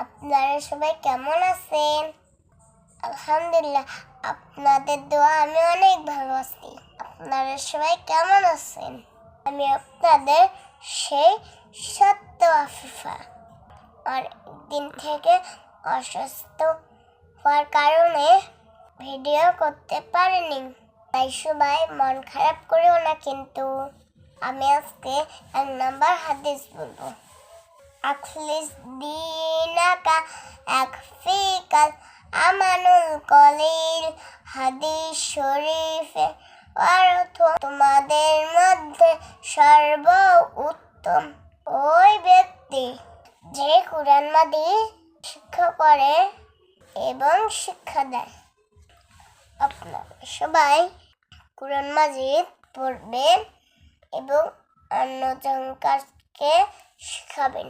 আপনারা সবাই কেমন আছেন? আলহামদুলিল্লাহ, আপনাদের দোয়া আমি অনেক ভালো আছি। আপনারা সবাই কেমন আছেন? আমি আপনাদের সেই সত্য আফিফা। অনেক দিন থেকে অসুস্থ হওয়ার কারণে ভিডিও করতে পারিনি, তাই সবাই মন খারাপ করেও না। কিন্তু আমি আজকে 1 নম্বর হাদিস বলবো। আখলিস দীনাকা আকফিকাল আমানুল কলিল। হাদিস শরীফে অর্থ, তোমাদের মধ্যে সর্ব উত্তম ওই ব্যক্তি যে কুরআন মাজিদ শিক্ষা করে এবং শিক্ষা দেয়। আপনারা সবাই কুরআন মাজিদ পড়বেন এবং অন্যজনকে শিখাবেন।